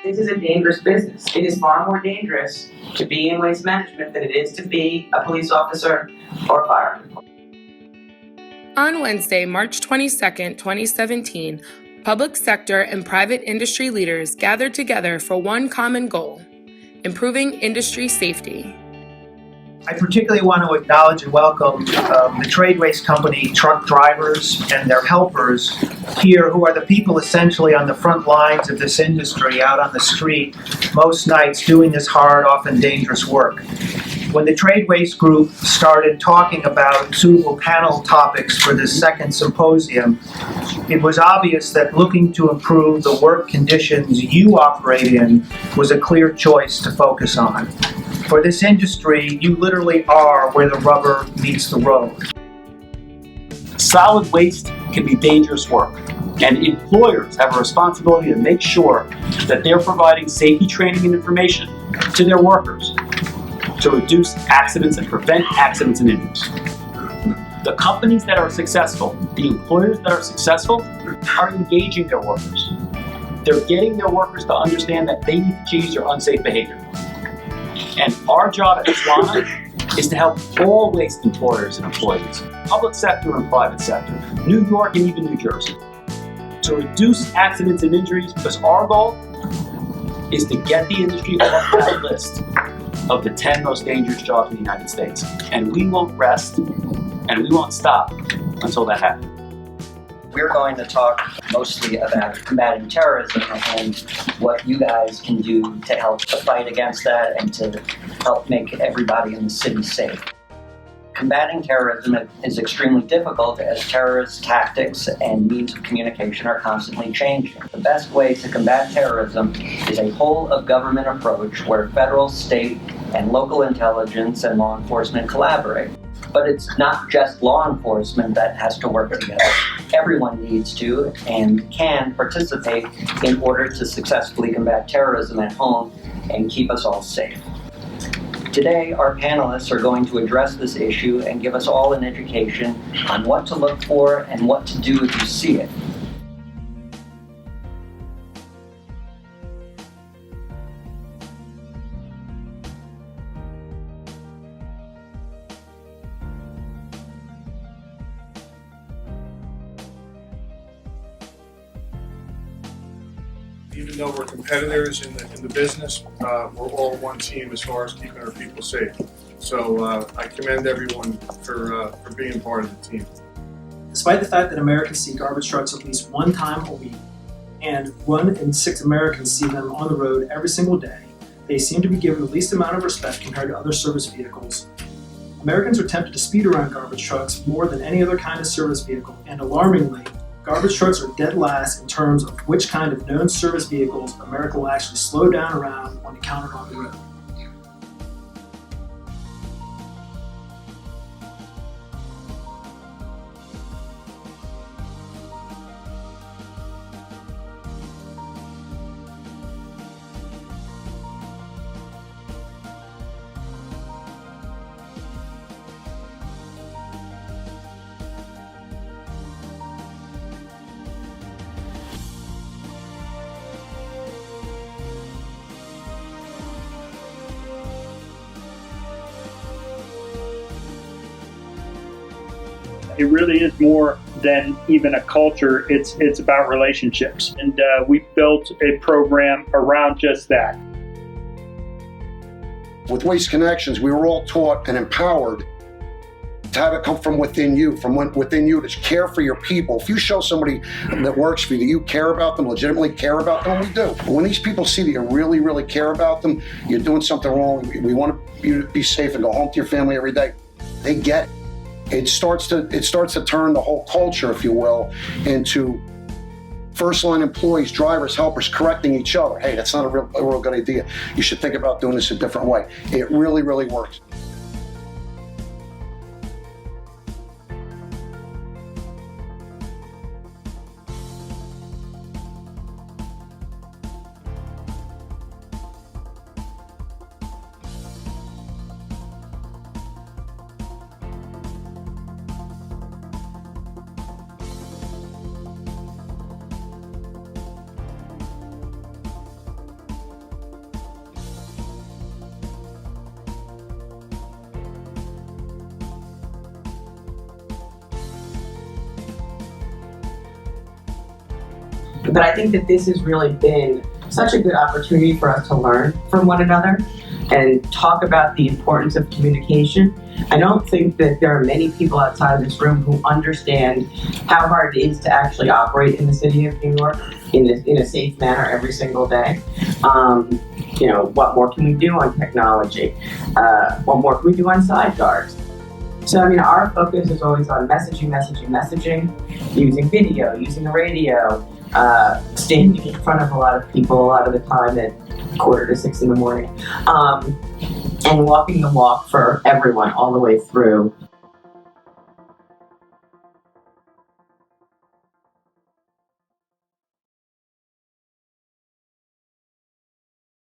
This is a dangerous business. It is far more dangerous to be in waste management than it is to be a police officer or a fireman. On Wednesday, March 22, 2017, public sector and private industry leaders gathered together for one common goal: improving industry safety. I particularly want to acknowledge and welcome the trade waste company truck drivers and their helpers here, who are the people essentially on the front lines of this industry, out on the street most nights doing this hard, often dangerous work. When the trade waste group started talking about suitable panel topics for this second symposium, it was obvious that looking to improve the work conditions you operate in was a clear choice to focus on. For this industry, you literally are where the rubber meets the road. Solid waste can be dangerous work, and employers have a responsibility to make sure that they're providing safety training and information to their workers to reduce accidents and prevent accidents and injuries. The companies that are successful, the employers that are successful, are engaging their workers. They're getting their workers to understand that they need to change their unsafe behavior. And our job at Aswana is to help all waste employers and employees, public sector and private sector, New York and even New Jersey, to reduce accidents and injuries, because our goal is to get the industry off that list of the 10 most dangerous jobs in the United States. And we won't rest and we won't stop until that happens. We're going to talk mostly about combating terrorism and what you guys can do to help to fight against that and to help make everybody in the city safe. Combating terrorism is extremely difficult, as terrorist tactics and means of communication are constantly changing. The best way to combat terrorism is a whole-of-government approach where federal, state, and local intelligence and law enforcement collaborate. But it's not just law enforcement that has to work together. Everyone needs to and can participate in order to successfully combat terrorism at home and keep us all safe. Today, our panelists are going to address this issue and give us all an education on what to look for and what to do if you see it. Even though we're competitors in the business, we're all one team as far as keeping our people safe. So I commend everyone for being part of the team. Despite the fact that Americans see garbage trucks at least one time a week, and 1 in 6 Americans see them on the road every single day, they seem to be given the least amount of respect compared to other service vehicles. Americans are tempted to speed around garbage trucks more than any other kind of service vehicle, and alarmingly, garbage trucks are dead last in terms of which kind of known service vehicles America will actually slow down around when encountered on the road. It really is more than even a culture. It's about relationships. And we built a program around just that. With Waste Connections, we were all taught and empowered to have it come from within you, to care for your people. If you show somebody that works for you that you care about them, legitimately care about them, we do. But when these people see that you really, really care about them, you're doing something wrong, we want you to be safe and go home to your family every day, they get it. It starts to turn the whole culture, if you will, into first-line employees, drivers, helpers correcting each other. Hey, that's not a real good idea. You should think about doing this a different way. It really, really works. But I think that this has really been such a good opportunity for us to learn from one another and talk about the importance of communication. I don't think that there are many people outside of this room who understand how hard it is to actually operate in the city of New York in a safe manner every single day. What more can we do on technology? What more can we do on side guards? So, our focus is always on messaging, using video, using the radio, standing in front of a lot of people a lot of the time at 5:45 in the morning, and walking the walk for everyone all the way through